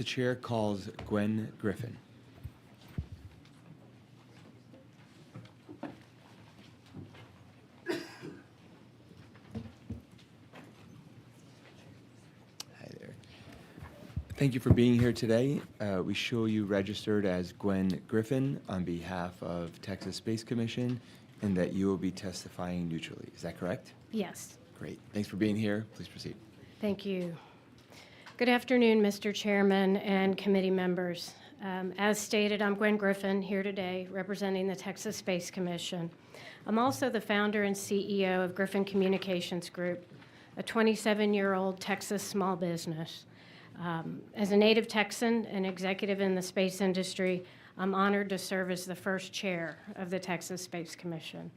The chair calls Gwen Griffin. Hi there. Thank you for being here today. We show you registered as Gwen Griffin on behalf of Texas Space Commission and that you will be testifying neutrally. Is that correct? Yes. Great. Thanks for being here. Please proceed. Thank you. Good afternoon, Mr. Chairman and committee members. As stated, I'm Gwen Griffin here today representing the Texas Space Commission. I'm also the founder and CEO of Griffin Communications Group, a 27-year-old Texas small business. As a native Texan and executive in the space industry, I'm honored to serve as the first chair of the Texas Space Commission.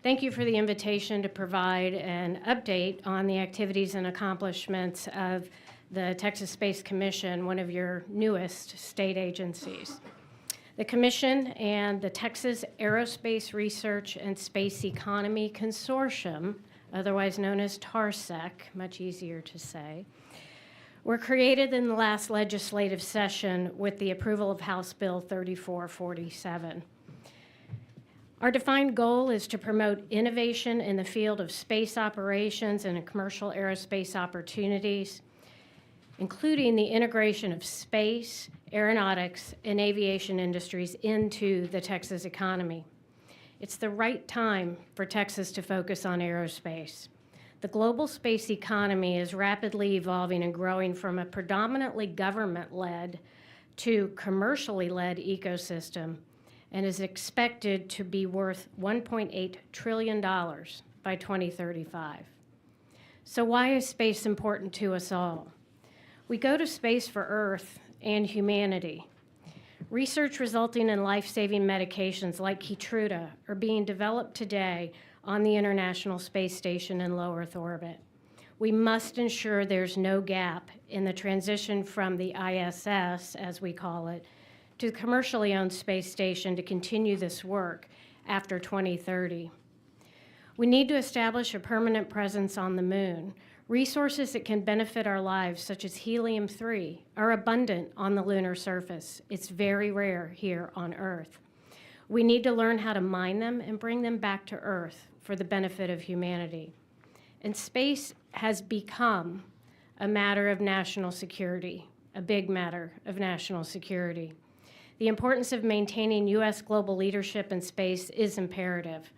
Thank you for the invitation to provide an update on the activities and accomplishments of the Texas Space Commission, one of your newest state agencies. The Commission and the Texas Aerospace Research and Space Economy Consortium, otherwise known as TARSEC, much easier to say, were created in the last legislative session with the approval of House Bill 3447. Our defined goal is to promote innovation in the field of space operations and commercial aerospace opportunities, including the integration of space, aeronautics, and aviation industries into the Texas economy. It's the right time for Texas to focus on aerospace. The global space economy is rapidly evolving and growing from a predominantly government-led to commercially led ecosystem and is expected to be worth $1.8 trillion by 2035. So why is space important to us all? We go to space for Earth and humanity. Research resulting in life-saving medications like Keytruda are being developed today on the International Space Station in low Earth orbit. We must ensure there's no gap in the transition from the ISS, as we call it, to the commercially owned space station to continue this work after 2030. We need to establish a permanent presence on the moon. Resources that can benefit our lives, such as helium-3, are abundant on the lunar surface. It's very rare here on Earth. We need to learn how to mine them and bring them back to Earth for the benefit of humanity. And space has become a matter of national security, a big matter of national security. The importance of maintaining U.S. global leadership in space is imperative.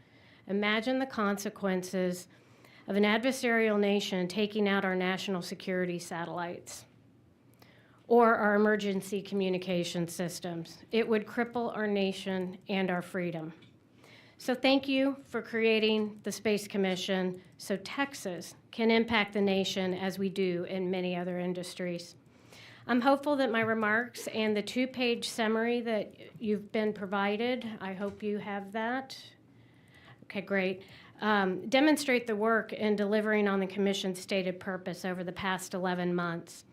Imagine the consequences of an adversarial nation taking out our national security satellites or our emergency communication systems. It would cripple our nation and our freedom. So thank you for creating the Space Commission so Texas can impact the nation as we do in many other industries. I'm hopeful that my remarks and the two-page summary that you've been provided, I hope you have that. Okay, great. Demonstrate the work in delivering on the Commission's stated purpose over the past 11 months.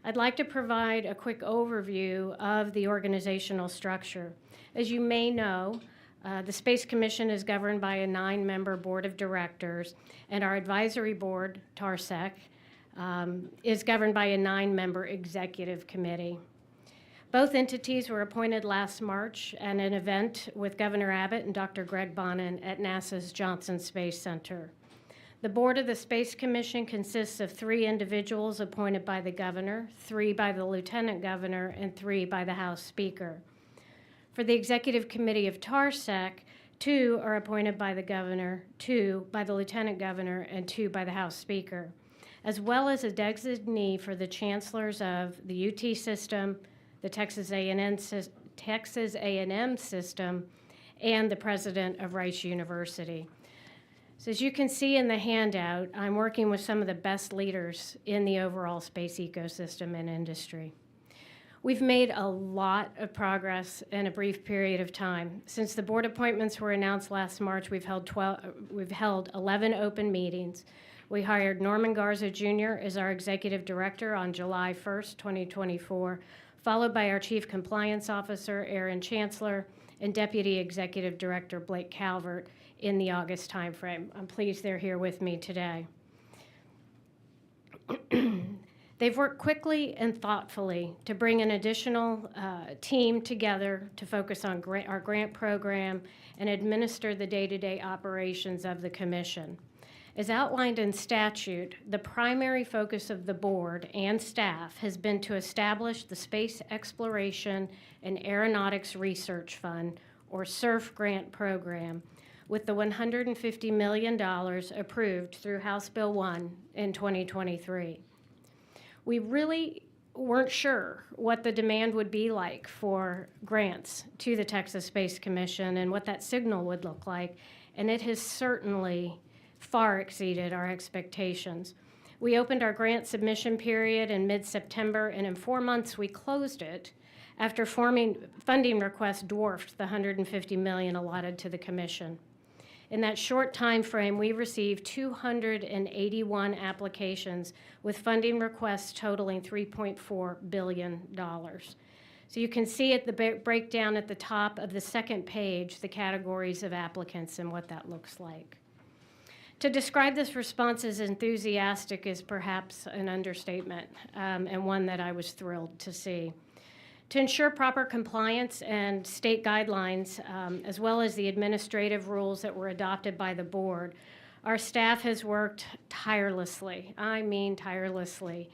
I'd like to provide a quick overview of the organizational structure. As you may know, the Space Commission is governed by a 9-member board of directors, and our advisory board, TARSEC, is governed by a 9-member executive committee. Both entities were appointed last March at an event with Governor Abbott and Dr. Greg Bonin at NASA's Johnson Space Center. The board of the Space Commission consists of 3 individuals appointed by the governor, 3 by the lieutenant governor, and 3 by the House Speaker. For the executive committee of TARSEC, 2 are appointed by the governor, 2 by the lieutenant governor, and 2 by the House Speaker, as well as a designee for the chancellors of the UT system, the Texas A&M system, and the president of Rice University. So as you can see in the handout, I'm working with some of the best leaders in the overall space ecosystem and industry. We've made a lot of progress in a brief period of time. Since the board appointments were announced last March, we've held 11 open meetings. We hired Norman Garza Jr. as our executive director on July 1st, 2024, followed by our chief compliance officer, Aaron Chancellor, and deputy executive director, Blake Calvert, in the August timeframe. I'm pleased they're here with me today. They've worked quickly and thoughtfully to bring an additional team together to focus on our grant program and administer the day-to-day operations of the commission. As outlined in statute, the primary focus of the board and staff has been to establish the Space Exploration and Aeronautics Research Fund, or SURF grant program, with the $150 million approved through House Bill 1 in 2023. We really weren't sure what the demand would be like for grants to the Texas Space Commission and what that signal would look like, and it has certainly far exceeded our expectations. We opened our grant submission period in mid-September, and in 4 months we closed it after funding requests dwarfed the $150 million allotted to the commission. In that short time frame, we received 281 applications with funding requests totaling $3.4 billion. So you can see at the breakdown at the top of the second page the categories of applicants and what that looks like. To describe this response as enthusiastic is perhaps an understatement, and one that I was thrilled to see. To ensure proper compliance and state guidelines, as well as the administrative rules that were adopted by the board, our staff has worked tirelessly, I mean tirelessly,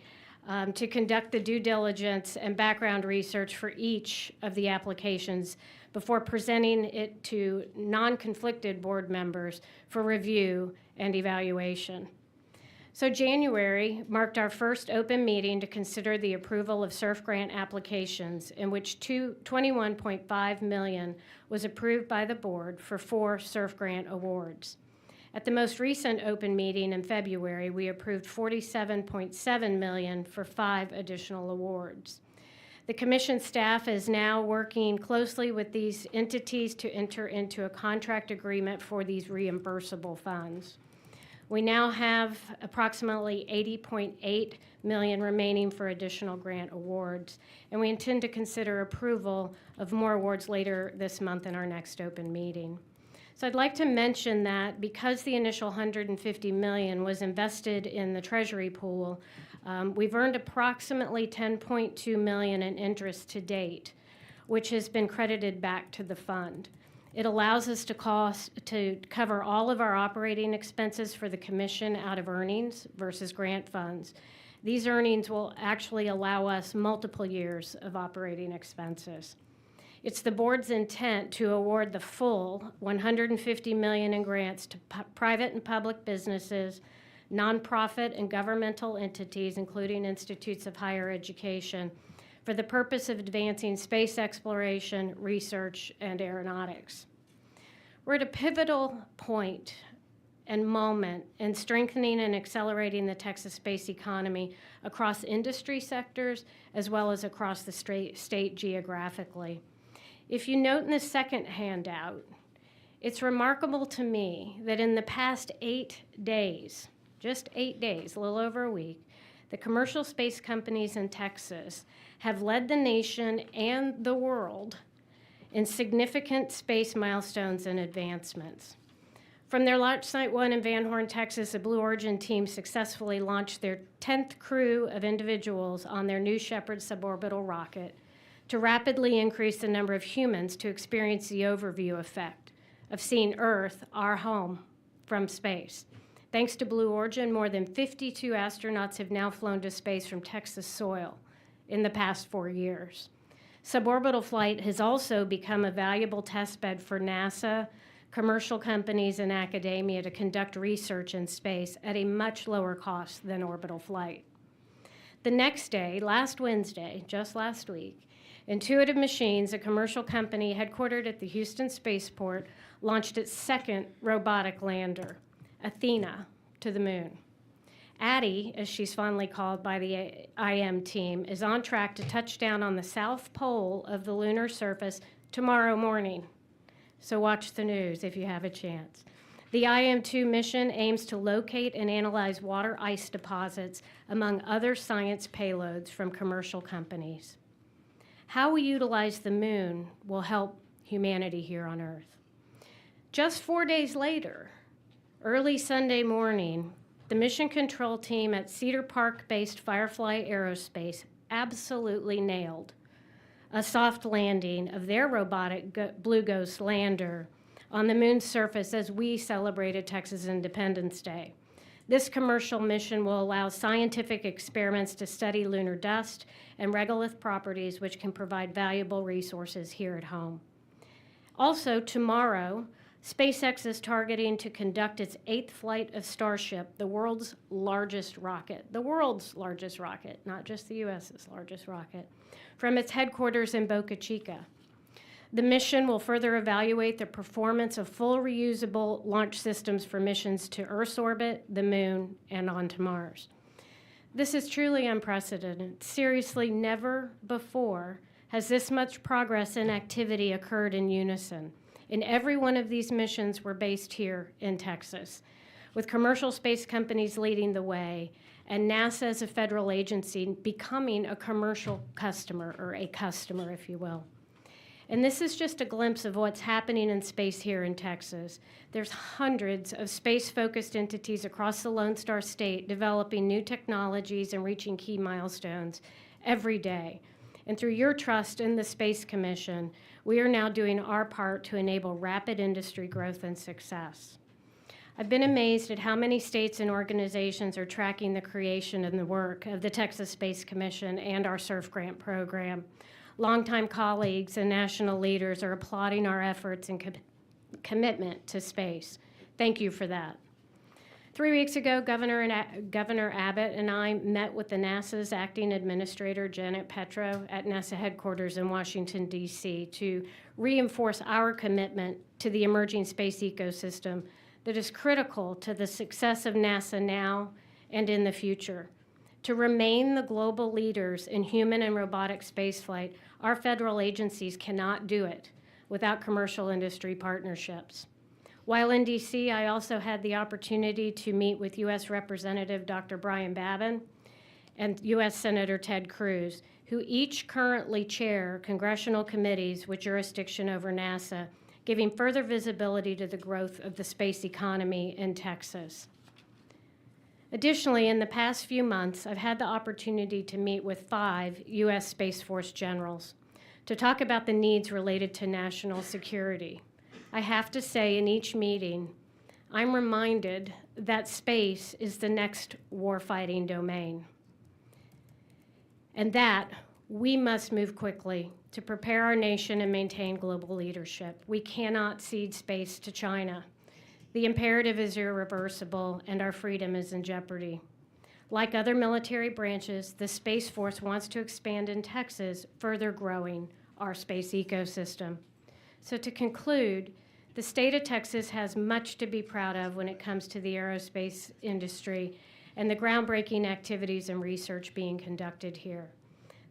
to conduct the due diligence and background research for each of the applications before presenting it to non-conflicted board members for review and evaluation. So January marked our first open meeting to consider the approval of SURF grant applications, in which $21.5 million was approved by the board for 4 SURF grant awards. At the most recent open meeting in February, we approved $47.7 million for 5 additional awards. The commission staff is now working closely with these entities to enter into a contract agreement for these reimbursable funds. We now have approximately $80.8 million remaining for additional grant awards, and we intend to consider approval of more awards later this month in our next open meeting. So I'd like to mention that because the initial $150 million was invested in the Treasury pool, we've earned approximately $10.2 million in interest to date, which has been credited back to the fund. It allows us to cover all of our operating expenses for the commission out of earnings versus grant funds. These earnings will actually allow us multiple years of operating expenses. It's the board's intent to award the full $150 million in grants to private and public businesses, nonprofit and governmental entities, including institutes of higher education, for the purpose of advancing space exploration, research, and aeronautics. We're at a pivotal point and moment in strengthening and accelerating the Texas space economy across industry sectors as well as across the state geographically. If you note in the second handout, it's remarkable to me that in the past 8 days, just 8 days, a little over a week, the commercial space companies in Texas have led the nation and the world in significant space milestones and advancements. From their launch site 1 in Van Horn, Texas, the Blue Origin team successfully launched their 10th crew of individuals on their New Shepard suborbital rocket to rapidly increase the number of humans to experience the overview effect of seeing Earth, our home, from space. Thanks to Blue Origin, more than 52 astronauts have now flown to space from Texas soil in the past 4 years. Suborbital flight has also become a valuable testbed for NASA, commercial companies, and academia to conduct research in space at a much lower cost than orbital flight. The next day, last Wednesday, just last week, Intuitive Machines, a commercial company headquartered at the Houston Spaceport, launched its second robotic lander, Athena, to the moon. Addie, as she's fondly called by the IM team, is on track to touch down on the south pole of the lunar surface tomorrow morning. So watch the news if you have a chance. The IM-2 mission aims to locate and analyze water ice deposits, among other science payloads from commercial companies. How we utilize the moon will help humanity here on Earth. Just 4 days later, early Sunday morning, the mission control team at Cedar Park-based Firefly Aerospace absolutely nailed a soft landing of their robotic Blue Ghost lander on the moon's surface as we celebrated Texas Independence Day. This commercial mission will allow scientific experiments to study lunar dust and regolith properties, which can provide valuable resources here at home. Also, tomorrow, SpaceX is targeting to conduct its 8th flight of Starship, the world's largest rocket, not just the U.S.'s largest rocket, from its headquarters in Boca Chica. The mission will further evaluate the performance of full reusable launch systems for missions to Earth's orbit, the moon, and onto Mars. This is truly unprecedented. Seriously, never before has this much progress and activity occurred in unison. And every one of these missions were based here in Texas, with commercial space companies leading the way, and NASA as a federal agency becoming a commercial customer, or a customer, if you will. And this is just a glimpse of what's happening in space here in Texas. There's hundreds of space-focused entities across the Lone Star State developing new technologies and reaching key milestones every day. And through your trust in the Space Commission, we are now doing our part to enable rapid industry growth and success. I've been amazed at how many states and organizations are tracking the creation and the work of the Texas Space Commission and our SURF grant program. Longtime colleagues and national leaders are applauding our efforts and commitment to space. Thank you for that. 3 weeks ago, Governor Abbott and I met with the NASA's acting administrator, Janet Petro, at NASA headquarters in Washington, D.C., to reinforce our commitment to the emerging space ecosystem that is critical to the success of NASA now and in the future. To remain the global leaders in human and robotic spaceflight, our federal agencies cannot do it without commercial industry partnerships. While in D.C., I also had the opportunity to meet with U.S. Representative Dr. Brian Babin and U.S. Senator Ted Cruz, who each currently chair congressional committees with jurisdiction over NASA, giving further visibility to the growth of the space economy in Texas. Additionally, in the past few months, I've had the opportunity to meet with 5 U.S. Space Force generals to talk about the needs related to national security. I have to say, in each meeting, I'm reminded that space is the next warfighting domain, and that we must move quickly to prepare our nation and maintain global leadership. We cannot cede space to China. The imperative is irreversible, and our freedom is in jeopardy. Like other military branches, the Space Force wants to expand in Texas, further growing our space ecosystem. So to conclude, the state of Texas has much to be proud of when it comes to the aerospace industry and the groundbreaking activities and research being conducted here.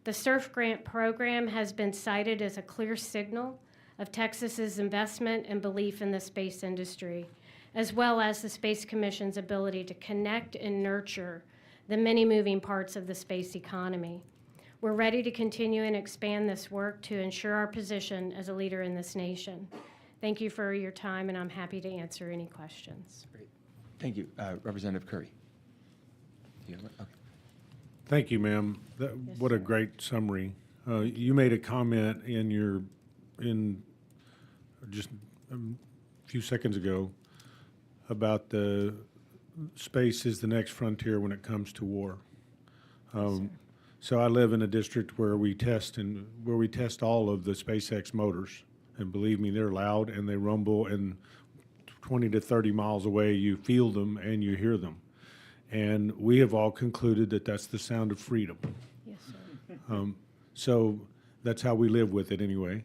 The SURF grant program has been cited as a clear signal of Texas's investment and belief in the space industry, as well as the Space Commission's ability to connect and nurture the many moving parts of the space economy. We're ready to continue and expand this work to ensure our position as a leader in this nation. Thank you for your time, and I'm happy to answer any questions. Great. Thank you. Representative Curry. You have one? Okay. Thank you, ma'am. What a great summary. You made a comment in just a few seconds ago about the space is the next frontier when it comes to war. So I live in a district where we test all of the SpaceX motors, and believe me, they're loud and they rumble, and 20 to 30 miles away you feel them and you hear them. And we have all concluded that that's the sound of freedom. Yes, sir. So that's how we live with it anyway.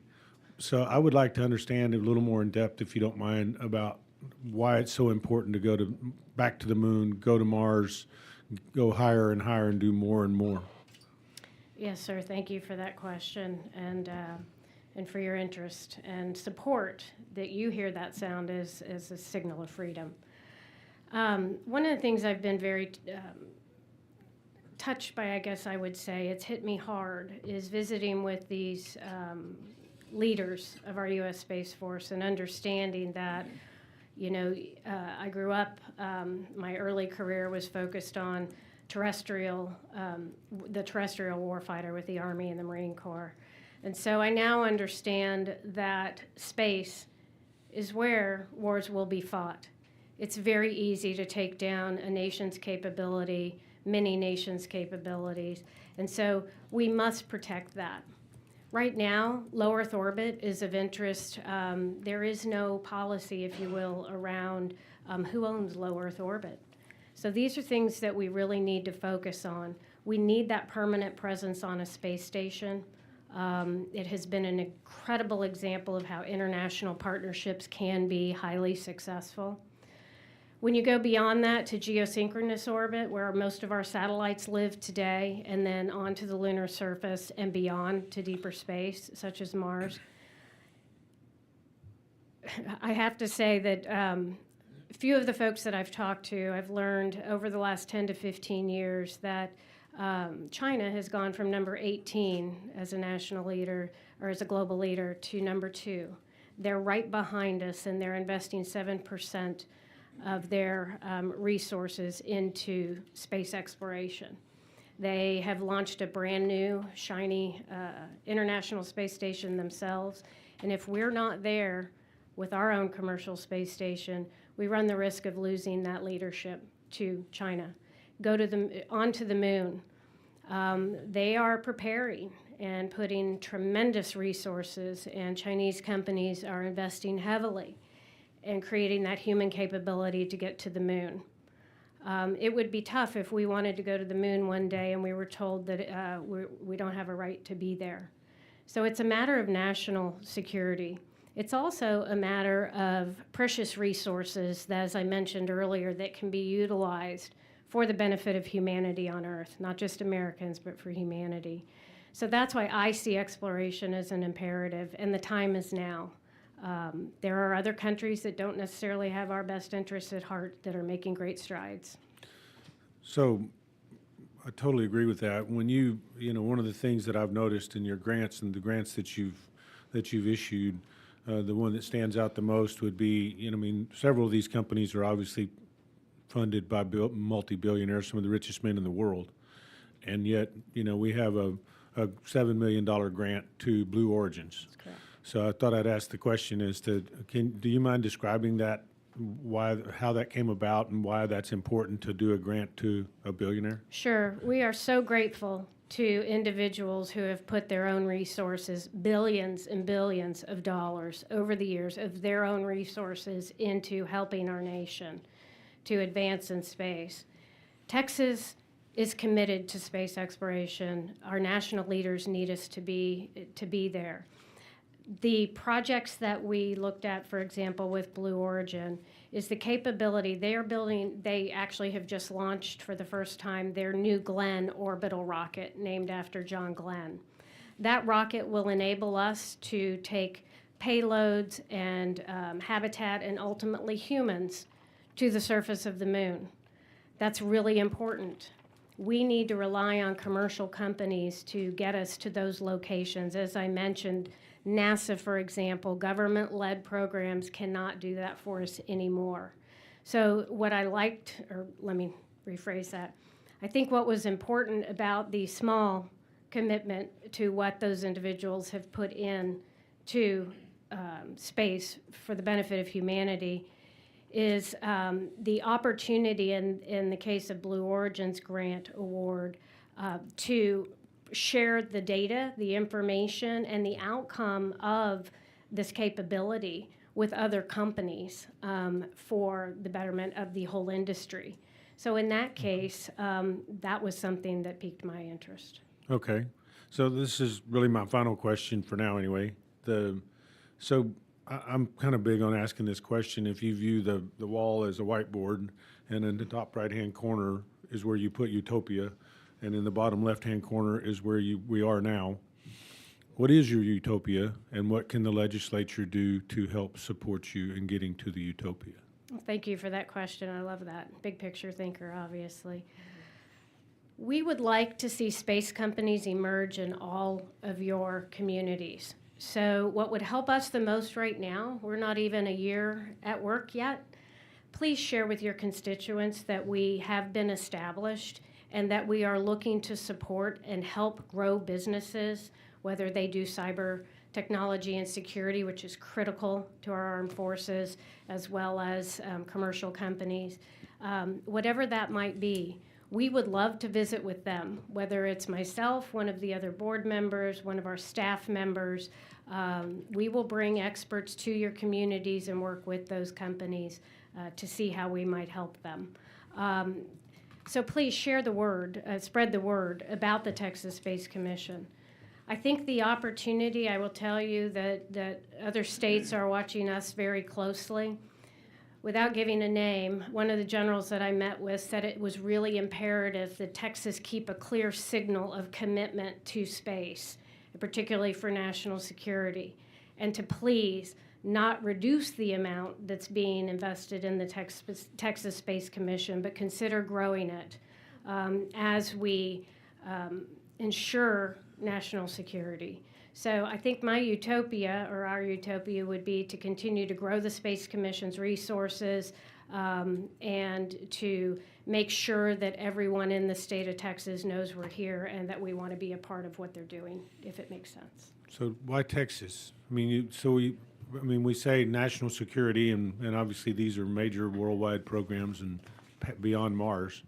So I would like to understand a little more in depth, if you don't mind, about why it's so important to go back to the moon, go to Mars, go higher and higher and do more and more. Yes, sir. Thank you for that question and for your interest and support that you hear that sound as a signal of freedom. One of the things I've been very touched by, I guess I would say, it's hit me hard, is visiting with these leaders of our U.S. Space Force and understanding that, I grew up, my early career was focused on the terrestrial warfighter with the Army and the Marine Corps. And so I now understand that space is where wars will be fought. It's very easy to take down a nation's capability, many nations' capabilities, and so we must protect that. Right now, low Earth orbit is of interest. There is no policy, if you will, around who owns low Earth orbit. So these are things that we really need to focus on. We need that permanent presence on a space station. It has been an incredible example of how international partnerships can be highly successful. When you go beyond that to geosynchronous orbit, where most of our satellites live today, and then onto the lunar surface and beyond to deeper space, such as Mars, I have to say that a few of the folks that I've talked to, I've learned over the last 10 to 15 years that China has gone from number 18 as a national leader or as a global leader to number 2. They're right behind us, and they're investing 7% of their resources into space exploration. They have launched a brand new, shiny International Space Station themselves, and if we're not there with our own commercial space station, we run the risk of losing that leadership to China. Onto the moon. They are preparing and putting tremendous resources, and Chinese companies are investing heavily in creating that human capability to get to the moon. It would be tough if we wanted to go to the moon one day and we were told that we don't have a right to be there. So it's a matter of national security. It's also a matter of precious resources that, as I mentioned earlier, that can be utilized for the benefit of humanity on Earth, not just Americans, but for humanity. So that's why I see exploration as an imperative, and the time is now. There are other countries that don't necessarily have our best interests at heart that are making great strides. So I totally agree with that. When one of the things that I've noticed in your grants and the grants that you've issued, the one that stands out the most would be, several of these companies are obviously funded by multi-billionaires, some of the richest men in the world. And yet, we have a $7 million grant to Blue Origins. That's correct. So I thought I'd ask the question do you mind describing that, how that came about and why that's important to do a grant to a billionaire? Sure. We are so grateful to individuals who have put their own resources, billions and billions of dollars over the years of their own resources into helping our nation to advance in space. Texas is committed to space exploration. Our national leaders need us to be there. The projects that we looked at, for example, with Blue Origin, is the capability they are building. They actually have just launched for the first time their new Gwen orbital rocket named after John Glenn. That rocket will enable us to take payloads and habitat and ultimately humans to the surface of the moon. That's really important. We need to rely on commercial companies to get us to those locations. As I mentioned, NASA, for example, government-led programs cannot do that for us anymore. So what I liked, or let me rephrase that, I think what was important about the small commitment to what those individuals have put in to space for the benefit of humanity is the opportunity in the case of Blue Origin's grant award to share the data, the information, and the outcome of this capability with other companies for the betterment of the whole industry. So in that case, that was something that piqued my interest. Okay. So this is really my final question for now anyway. I'm kind of big on asking this question. If you view the wall as a whiteboard, and in the top right-hand corner is where you put utopia, and in the bottom left-hand corner is where we are now, what is your utopia, and what can the legislature do to help support you in getting to the utopia? Well, thank you for that question. I love that. Big picture thinker, obviously. We would like to see space companies emerge in all of your communities. So what would help us the most right now, we're not even a year at work yet, please share with your constituents that we have been established and that we are looking to support and help grow businesses, whether they do cyber technology and security, which is critical to our armed forces, as well as commercial companies. Whatever that might be, we would love to visit with them, whether it's myself, one of the other board members, one of our staff members. We will bring experts to your communities and work with those companies to see how we might help them. So please share the word, spread the word about the Texas Space Commission. I think the opportunity, I will tell you that other states are watching us very closely. Without giving a name, one of the generals that I met with said it was really imperative that Texas keep a clear signal of commitment to space, particularly for national security, and to please not reduce the amount that's being invested in the Texas Space Commission, but consider growing it as we ensure national security. So I think my utopia, or our utopia, would be to continue to grow the Space Commission's resources and to make sure that everyone in the state of Texas knows we're here and that we want to be a part of what they're doing, if it makes sense. So why Texas? I mean, we say national security, and obviously these are major worldwide programs and beyond Mars,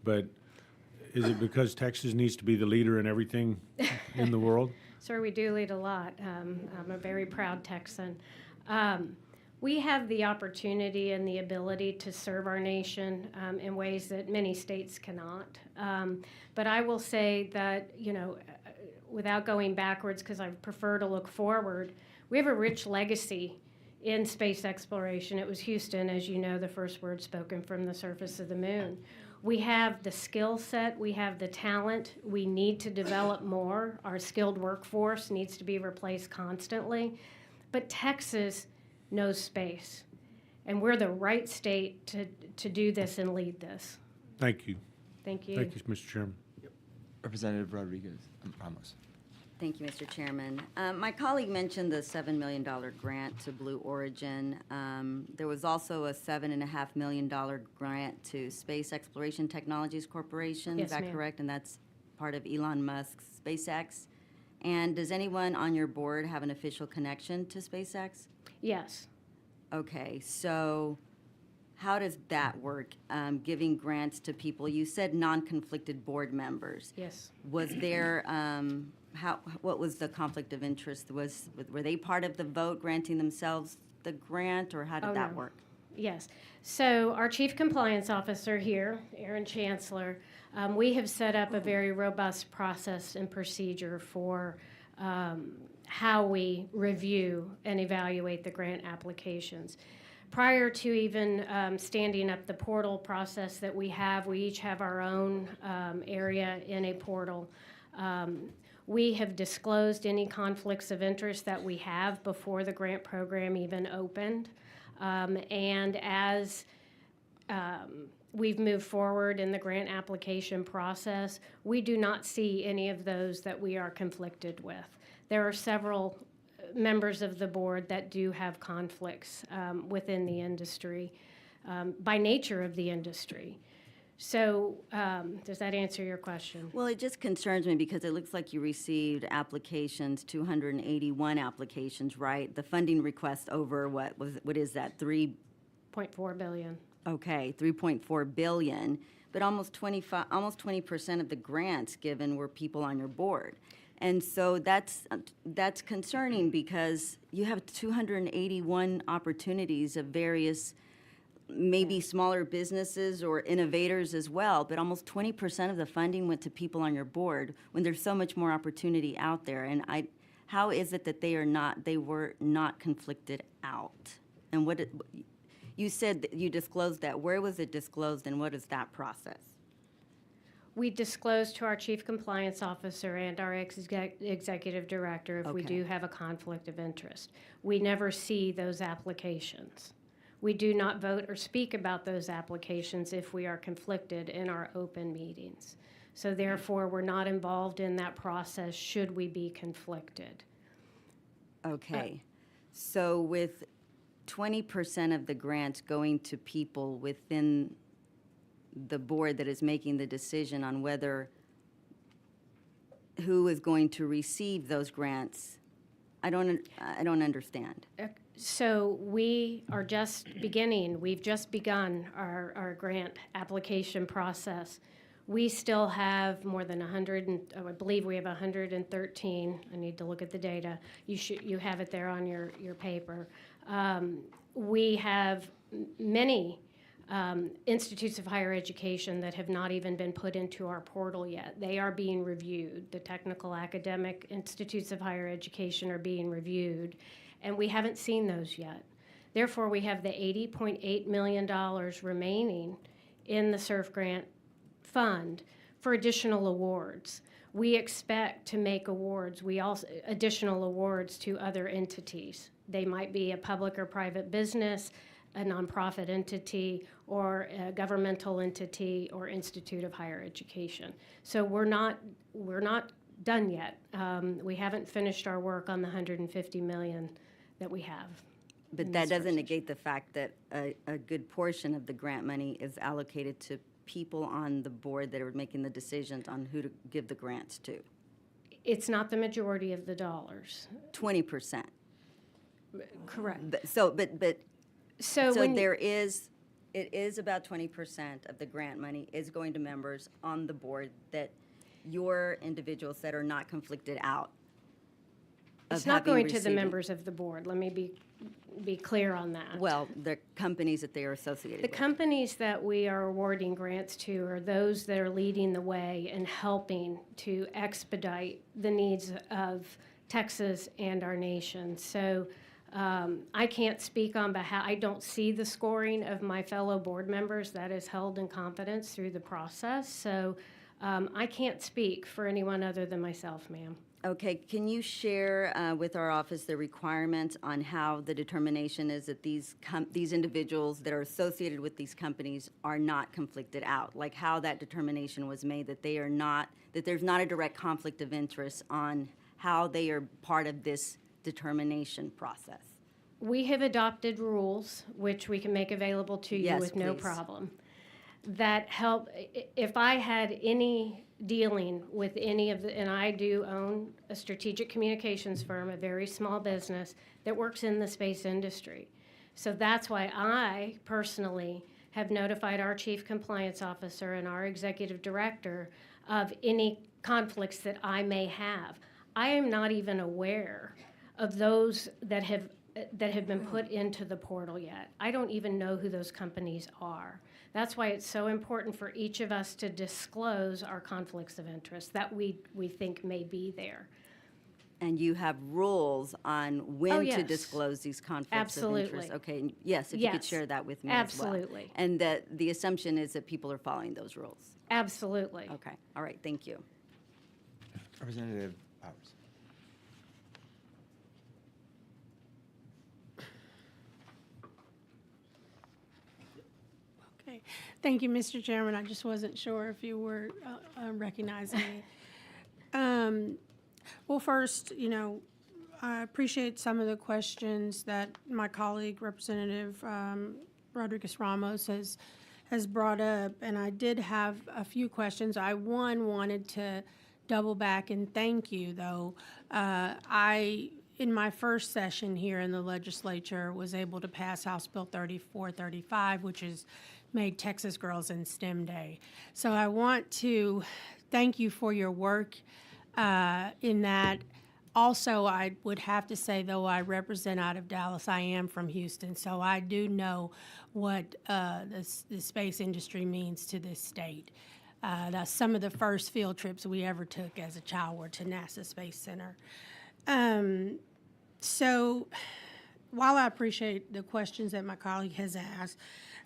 but is it because Texas needs to be the leader in everything in the world? Sir, we do lead a lot. I'm a very proud Texan. We have the opportunity and the ability to serve our nation in ways that many states cannot. But I will say that, without going backwards, because I prefer to look forward, we have a rich legacy in space exploration. It was Houston, as you know, the first word spoken from the surface of the moon. We have the skill set, we have the talent, we need to develop more. Our skilled workforce needs to be replaced constantly. But Texas knows space, and we're the right state to do this and lead this. Thank you. Thank you. Thank you, Mr. Chairman. Representative Rodriguez, Ramos. Thank you, Mr. Chairman. My colleague mentioned the $7 million grant to Blue Origin. There was also a $7.5 million grant to Space Exploration Technologies Corporation. Yes, is that ma'am. correct? And that's part of Elon Musk's SpaceX. And does anyone on your board have an official connection to SpaceX? Yes. Okay, so how does that work, giving grants to people? You said non-conflicted board members. Yes. Was there, what was the conflict of interest? Were they part of the vote granting themselves the grant, or how did that no. work? Yes. So our Chief Compliance Officer here, Aaron Chancellor, we have set up a very robust process and procedure for how we review and evaluate the grant applications. Prior to even standing up the portal process that we each have our own area in a portal. We have disclosed any conflicts of interest that we have before the grant program even opened. And as we've moved forward in the grant application process, we do not see any of those that we are conflicted with. There are several members of the board that do have conflicts within the industry by nature of the industry. So does that answer your question? Well, it just concerns me because it looks like you received applications, 281 applications, right? The funding request over what is that, 0.4 billion. Okay, 3.4 billion, but almost 20% of the grants given were people on your board. And so that's concerning because you have 281 opportunities of various, maybe smaller businesses or innovators as well, but almost 20% of the funding went to people on your board when there's so much more opportunity out there. And how is it that they were not conflicted out? And you said that you disclosed that. Where was it disclosed, and what is that process? We disclose to our Chief Compliance Officer and our Executive Director if we Okay. do have a conflict of interest. We never see those applications. We do not vote or speak about those applications if we are conflicted in our open meetings. So therefore, we're not involved in that process should we be conflicted. Okay. So with 20% of the grants going to people within the board that is making the decision on who is going to receive those grants. I don't understand. So we are just beginning, we've just begun our grant application process. We still have more than 100, I believe we have 113. I need to look at the data. You have it there on your paper. We have many institutes of higher education that have not even been put into our portal yet. They are being reviewed. The technical academic institutes of higher education are being reviewed, and we haven't seen those yet. Therefore, we have the $80.8 million remaining in the SURF grant fund for additional awards. We expect to make awards, additional awards to other entities. They might be a public or private business, a nonprofit entity, or a governmental entity, or institute of higher education. So we're not done yet. We haven't finished our work on the $150 million that we have. But that doesn't negate the fact that a good portion of the grant money is allocated to people on the board that are making the decisions on who to give the grants to. It's not the majority of the dollars. 20%. Correct. But it is about 20% of the grant money is going to members on the board that your individuals that are not conflicted out. It's not going to the members of the board. Let me be clear on that. Well, the companies that they are associated The with. companies that we are awarding grants to are those that are leading the way and helping to expedite the needs of Texas and our nation. So I can't speak on behalf, I don't see the scoring of my fellow board members. That is held in confidence through the process. So I can't speak for anyone other than myself, ma'am. Okay, can you share with our office the requirements on how the determination is that these individuals that are associated with these companies are not conflicted out? Like how that determination was made that they are not, that there's not a direct conflict of interest on how they are part of this determination process? We have adopted rules, which we can make available to you Yes, with no please. problem, that help, if I had any dealing with any of the, and I do own a strategic communications firm, a very small business that works in the space industry. So that's why I personally have notified our chief compliance officer and our executive director of any conflicts that I may have. I am not even aware of those that have been put into the portal yet. I don't even know who those companies are. That's why it's so important for each of us to disclose our conflicts of interest that we think may be there. And you have rules on when to yes. disclose these conflicts Absolutely. of interest? Okay, and yes, if you could Yes. share that with me Absolutely. as well. And that the assumption is that people are following those rules? Absolutely. Okay, all right, thank you. Representative Powers. Okay. Thank you, Mr. Chairman. I just wasn't sure if you were recognizing me. Well, first, I appreciate some of the questions that my colleague, Representative Rodriguez Ramos, has brought up, and I did have a few questions. I wanted to double back and thank you, though. In my first session here in the legislature, was able to pass House Bill 3435, which is made Texas Girls in STEM Day. So I want to thank you for your work in that. Also, I would have to say, though I represent out of Dallas, I am from Houston, so I do know what the space industry means to this state. That's some of the first field trips we ever took as a child were to NASA Space Center. So while I appreciate the questions that my colleague has asked,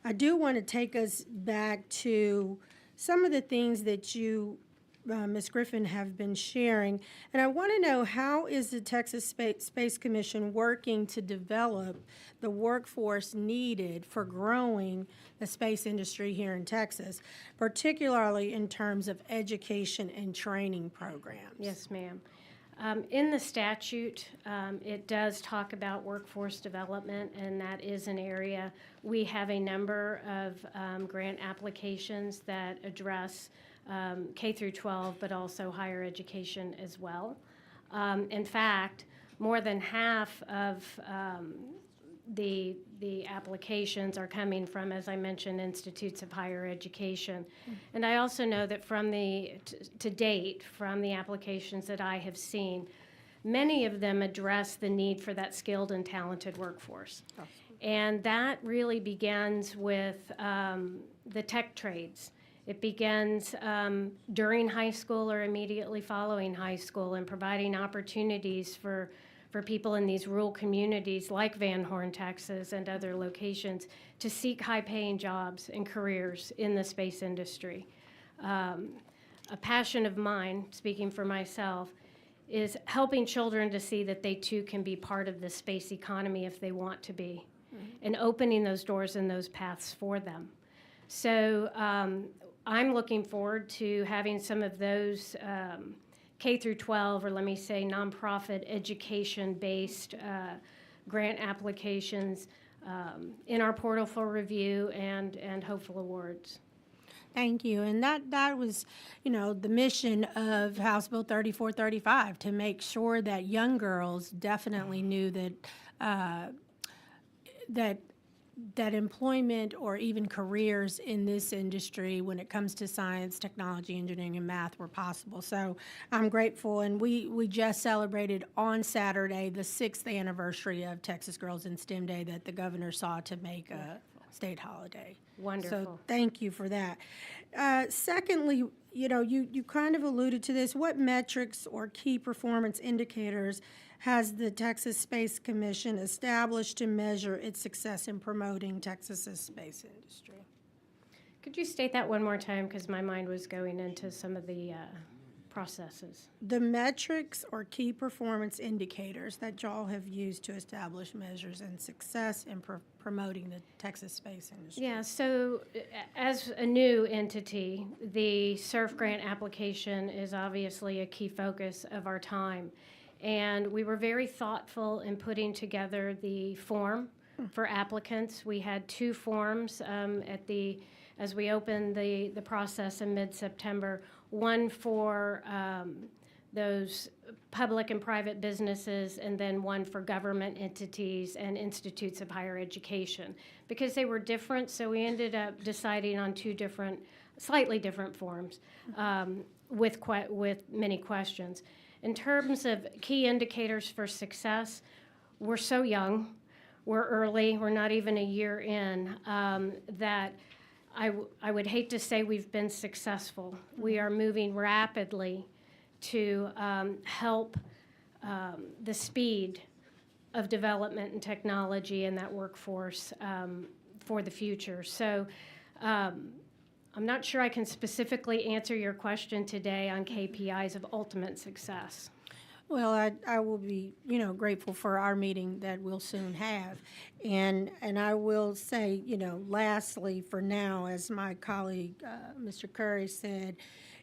I do want to take us back to some of the things that you, Ms. Griffin, have been sharing. And I want to know, how is the Texas Space Commission working to develop the workforce needed for growing the space industry here in Texas, particularly in terms of education and training programs? Yes, ma'am. In the statute, it does talk about workforce development, and that is an area. We have a number of grant applications that address K through 12, but also higher education as well. In fact, more than half of the applications are coming from, as I mentioned, institutes of higher education. And I also know that from to date, from the applications that I have seen, many of them address the need for that skilled and talented workforce. Awesome. And that really begins with the tech trades. It begins during high school or immediately following high school, and providing opportunities for people in these rural communities like Van Horn, Texas, and other locations to seek high-paying jobs and careers in the space industry. A passion of mine, speaking for myself, is helping children to see that they too can be part of the space economy if they want to be, and opening those doors and those paths for them. So I'm looking forward to having some of those K through 12, or let me say nonprofit education-based grant applications in our portal for review and hopeful awards. Thank you. And that was, the mission of House Bill 3435, to make sure that young girls definitely knew that that employment or even careers in this industry when it comes to science, technology, engineering, and math were possible. So I'm grateful. And we just celebrated on Saturday the 6th anniversary of Texas Girls in STEM Day that the governor saw to make a state holiday. Wonderful. So thank you for that. Secondly, you kind of alluded to this. What metrics or key performance indicators has the Texas Space Commission established to measure its success in promoting Texas's space industry? Could you state that one more time, because my mind was going into some of the processes? The metrics or key performance indicators that y'all have used to establish measures and success in promoting the Texas space industry. Yeah, so as a new entity, the SURF grant application is obviously a key focus of our time. And we were very thoughtful in putting together the form for applicants. We had 2 forms as we opened the process in mid-September, one for those public and private businesses, and then one for government entities and institutes of higher education. Because they were different, so we ended up deciding on 2 slightly different forms with many questions. In terms of key indicators for success, we're so young, we're early, we're not even a year in, that I would hate to say we've been successful. We are moving rapidly to help the speed of development and technology in that workforce for the future. So I'm not sure I can specifically answer your question today on KPIs of ultimate success. Well, I will be, grateful for our meeting that we'll soon have. And I will say, lastly, for now, as my colleague, Mr. Curry said,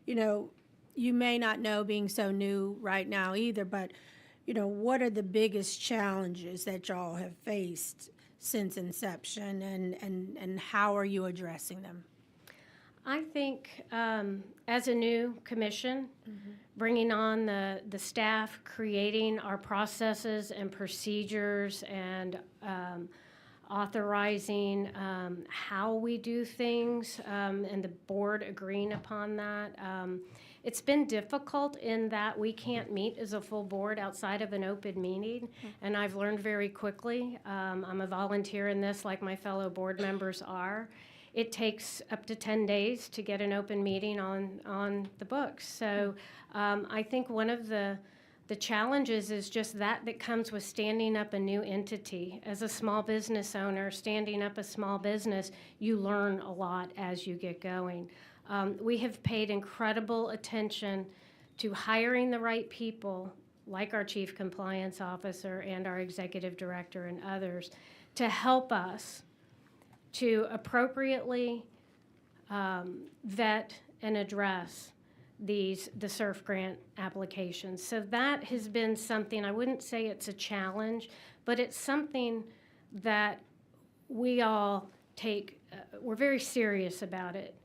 you may not know, being so new right now either, but, what are the biggest challenges that y'all have faced since inception, and how are you addressing them? I think as a new commission, bringing on the staff, creating our processes and procedures, and authorizing how we do things, and the board agreeing upon that. It's been difficult in that we can't meet as a full board outside of an open meeting, and I've learned very quickly. I'm a volunteer in this, like my fellow board members are. It takes up to 10 days to get an open meeting on the books. So I think one of the challenges is just that comes with standing up a new entity. As a small business owner, standing up a small business, you learn a lot as you get going. We have paid incredible attention to hiring the right people, like our Chief Compliance Officer and our Executive Director and others, to help us to appropriately vet and address the SURF grant applications. So that has been something, I wouldn't say it's a challenge, but it's something that we all take, we're very serious about it.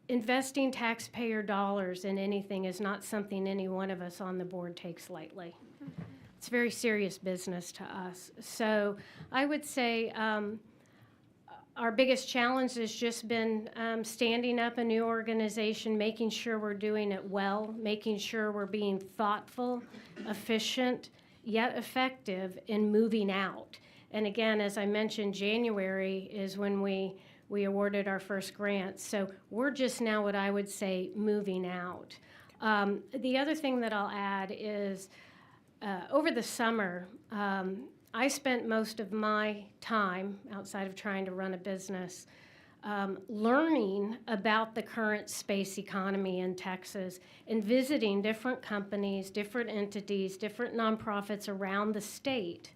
Investing taxpayer dollars in anything is not something any one of us on the board takes lightly. It's very serious business to us. So I would say our biggest challenge has just been standing up a new organization, making sure we're doing it well, making sure we're being thoughtful, efficient, yet effective in moving out. And again, as I mentioned, January is when we awarded our first grant. So we're just now what I would say moving out. The other thing that I'll add is over the summer, I spent most of my time outside of trying to run a business learning about the current space economy in Texas and visiting different companies, different entities, different nonprofits around the state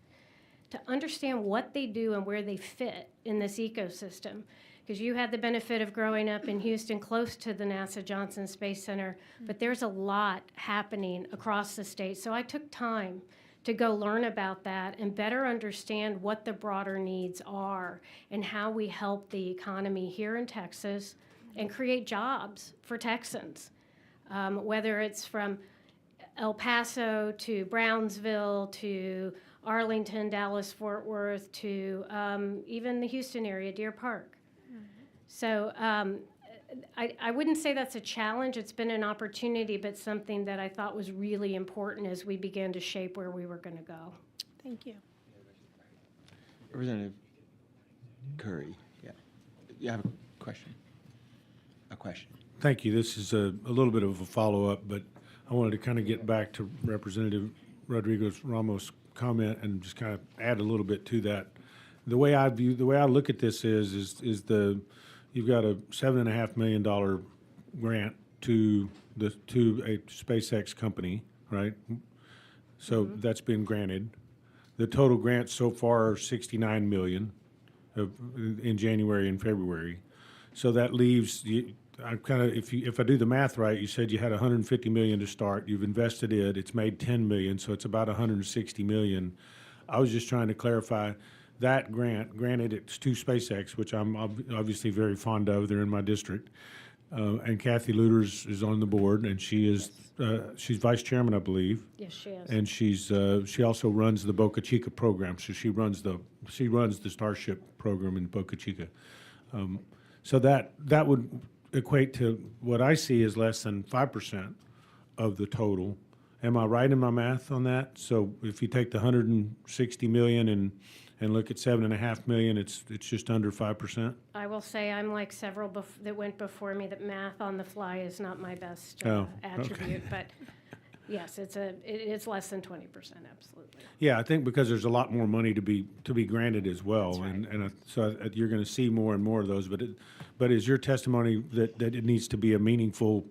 to understand what they do and where they fit in this ecosystem. Because you had the benefit of growing up in Houston close to the NASA Johnson Space Center, but there's a lot happening across the state. So I took time to go learn about that and better understand what the broader needs are and how we help the economy here in Texas and create jobs for Texans, whether it's from El Paso to Brownsville to Arlington, Dallas, Fort Worth, to even the Houston area, Deer Park. So I wouldn't say that's a challenge. It's been an opportunity, but something that I thought was really important as we began to shape where we were going to go. Thank you. Representative Curry, yeah. You have a question? A question. Thank you. This is a little bit of a follow-up, but I wanted to kind of get back to Representative Rodriguez Ramos' comment and just kind of add a little bit to that. The way I look at this is you've got a $7.5 million grant to a SpaceX company, right? So that's been granted. The total grants so far are $69 million in January and February. So that leaves if I do the math right, you said you had $150 million to start. You've invested it. It's made $10 million, so it's about $160 million. I was just trying to clarify that grant. Granted, it's to SpaceX, which I'm obviously very fond of. They're in my district, and Kathy Luters is on the board, and she's vice chairman, I believe. Yes, she is. And she also runs the Boca Chica program. So she runs the Starship program in Boca Chica. So that would equate to what I see as less than 5% of the total. Am I right in my math on that? So if you take the $160 million and look at $7.5 million, it's just under 5%. I will say I'm like several that went before me that math on the fly is not my best attribute, but yes, it's less than 20%, absolutely. Yeah, I think because there's a lot more money to be granted as well, That's right. so you're going to see more and more of those. But is your testimony that it needs to be a meaningful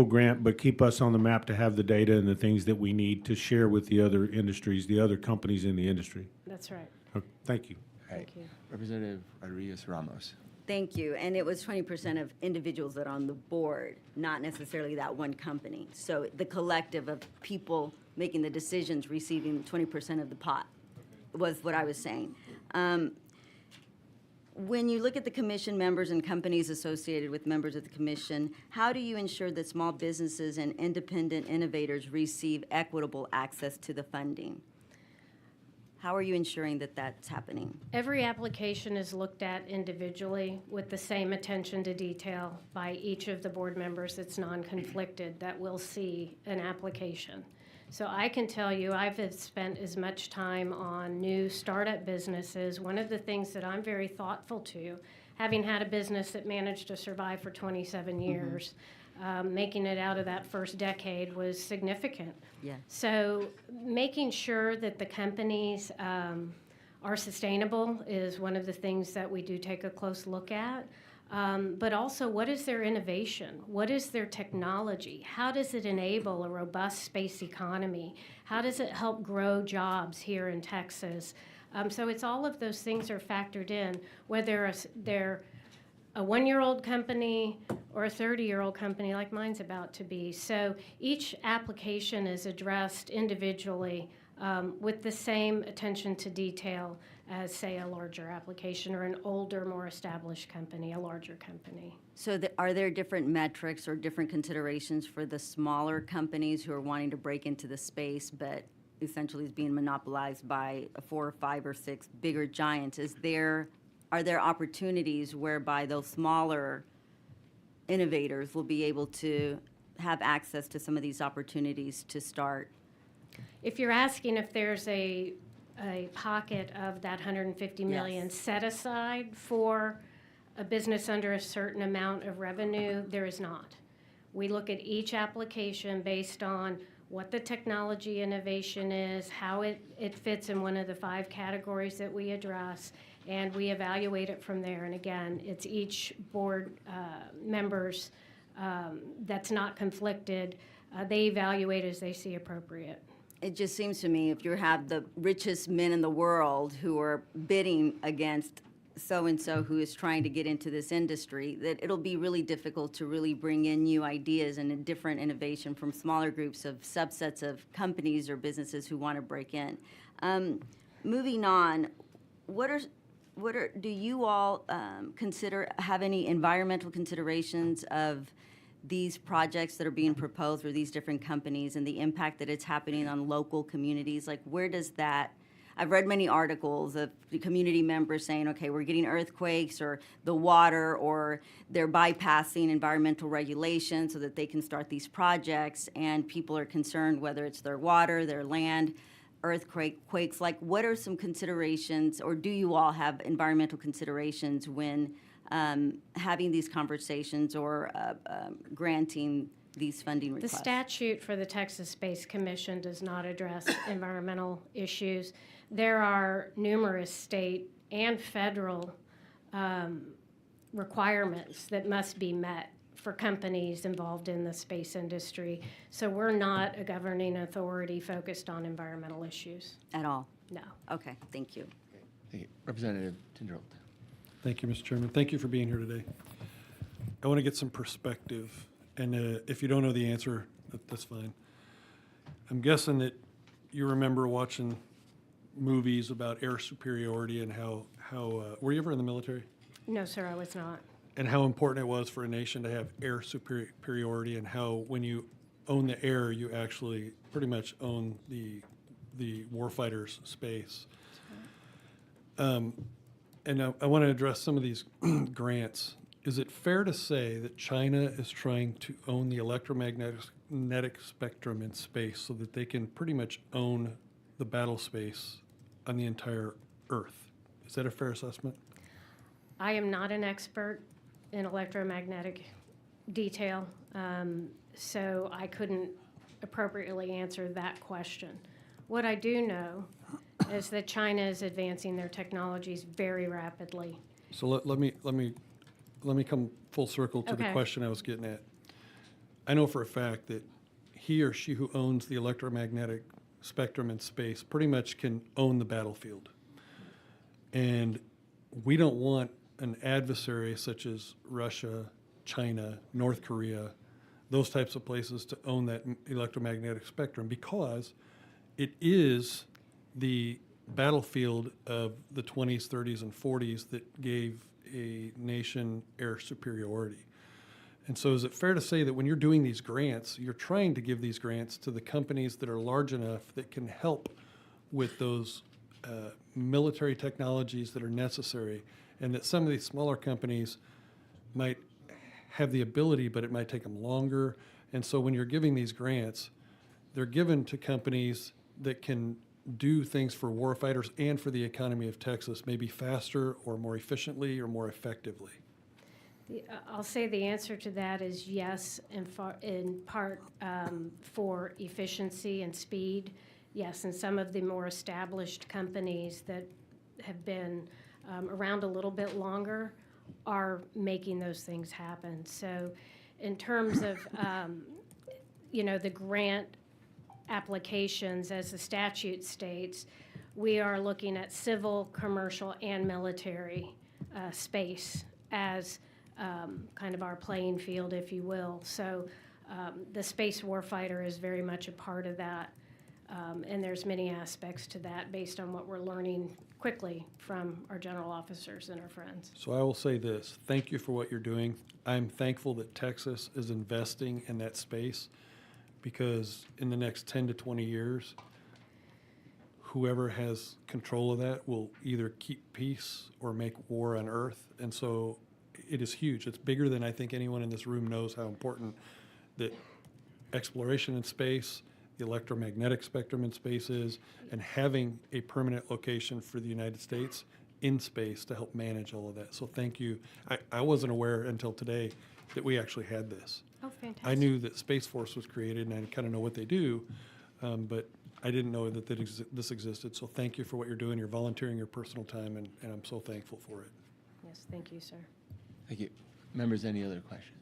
grant, but keep us on the map to have the data and the things that we need to share with the other industries, the other companies in the industry? That's right. Okay, thank you. All right. Thank you. Representative Rodriguez Ramos. Thank you. And it was 20% of individuals that are on the board, not necessarily that one company. So the collective of people making the decisions receiving 20% of the pot was what I was saying. When you look at the commission members and companies associated with members of the commission, how do you ensure that small businesses and independent innovators receive equitable access to the funding? How are you ensuring that that's happening? Every application is looked at individually with the same attention to detail by each of the board members that's non-conflicted that will see an application. So I can tell you I've spent as much time on new startup businesses. One of the things that I'm very thoughtful to, having had a business that managed to survive for 27 years, making it out of that first decade was significant. Yeah. So making sure that the companies are sustainable is one of the things that we do take a close look at. But also, what is their innovation? What is their technology? How does it enable a robust space economy? How does it help grow jobs here in Texas? So it's all of those things are factored in, whether they're a 1-year-old company or a 30-year-old company like mine's about to be. So each application is addressed individually with the same attention to detail as, say, a larger application or an older, more established company, a larger company. So are there different metrics or different considerations for the smaller companies who are wanting to break into the space, but essentially is being monopolized by 4 or 5 or 6 bigger giants? Are there opportunities whereby those smaller innovators will be able to have access to some of these opportunities to start? If you're asking if there's a pocket of that 150 million Yes. set aside for a business under a certain amount of revenue, there is not. We look at each application based on what the technology innovation is, how it fits in one of the 5 categories that we address, and we evaluate it from there. And again, it's each board members that's not conflicted. They evaluate as they see appropriate. It just seems to me if you have the richest men in the world who are bidding against so-and-so who is trying to get into this industry, that it'll be really difficult to really bring in new ideas and a different innovation from smaller groups of subsets of companies or businesses who want to break in. Moving on, do you all have any environmental considerations of these projects that are being proposed for these different companies and the impact that it's happening on local communities? Like, where does that, I've read many articles of the community members saying, okay, we're getting earthquakes or the water, or they're bypassing environmental regulations so that they can start these projects, and people are concerned whether it's their water, their land, quakes. Like, what are some considerations, or do you all have environmental considerations when having these conversations or granting these funding The requests? statute for the Texas Space Commission does not address environmental issues. There are numerous state and federal requirements that must be met for companies involved in the space industry. So we're not a governing authority focused on environmental issues. At all? No. Okay, thank you. Thank you. Representative Tindrell. Thank you, Mr. Chairman. Thank you for being here today. I want to get some perspective, and if you don't know the answer, that's fine. I'm guessing that you remember watching movies about air superiority and how were you ever in the military? No, sir, I was not. And how important it was for a nation to have air superiority, and how when you own the air, you actually pretty much own the warfighter's space. And I want to address some of these grants. Is it fair to say that China is trying to own the electromagnetic spectrum in space so that they can pretty much own the battle space on the entire Earth? Is that a fair assessment? I am not an expert in electromagnetic detail, so I couldn't appropriately answer that question. What I do know is that China is advancing their technologies very rapidly. So let me come full circle to the Okay. question I was getting at. I know for a fact that he or she who owns the electromagnetic spectrum in space pretty much can own the battlefield. And we don't want an adversary such as Russia, China, North Korea, those types of places to own that electromagnetic spectrum, because it is the battlefield of the 20s, 30s, and 40s that gave a nation air superiority. And so is it fair to say that when you're doing these grants, you're trying to give these grants to the companies that are large enough that can help with those military technologies that are necessary, and that some of these smaller companies might have the ability, but it might take them longer? And so when you're giving these grants, they're given to companies that can do things for warfighters and for the economy of Texas, maybe faster or more efficiently or more effectively. I'll say the answer to that is yes, in part for efficiency and speed. Yes, and some of the more established companies that have been around a little bit longer are making those things happen. So in terms of, the grant applications, as the statute states, we are looking at civil, commercial, and military space as kind of our playing field, if you will. So the space warfighter is very much a part of that. And there's many aspects to that based on what we're learning quickly from our general officers and our friends. So I will say this, thank you for what you're doing. I'm thankful that Texas is investing in that space because in the next 10 to 20 years, whoever has control of that will either keep peace or make war on Earth. And so it is huge. It's bigger than I think anyone in this room knows how important that exploration in space, the electromagnetic spectrum in space is, and having a permanent location for the United States in space to help manage all of that. So thank you. I wasn't aware until today that we actually had this. Oh, fantastic. I knew that Space Force was created, and I kind of know what they do, but I didn't know that this existed. So thank you for what you're doing. You're volunteering your personal time, and I'm so thankful for it. Yes, thank you, sir. Thank you. Members, any other questions?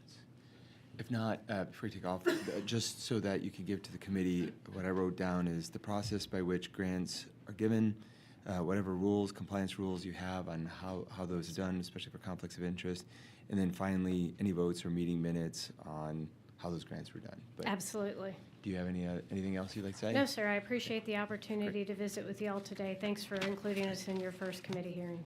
If not, before you take off, just so that you can give to the committee, what I wrote down is the process by which grants are given, whatever rules, compliance rules you have on how those are done, especially for conflicts of interest, and then finally, any votes or meeting minutes on how those grants were done. But Absolutely. do you have anything else you'd like to say? No, sir, I appreciate the opportunity to visit with you all today. Thanks for including us in your first committee hearing.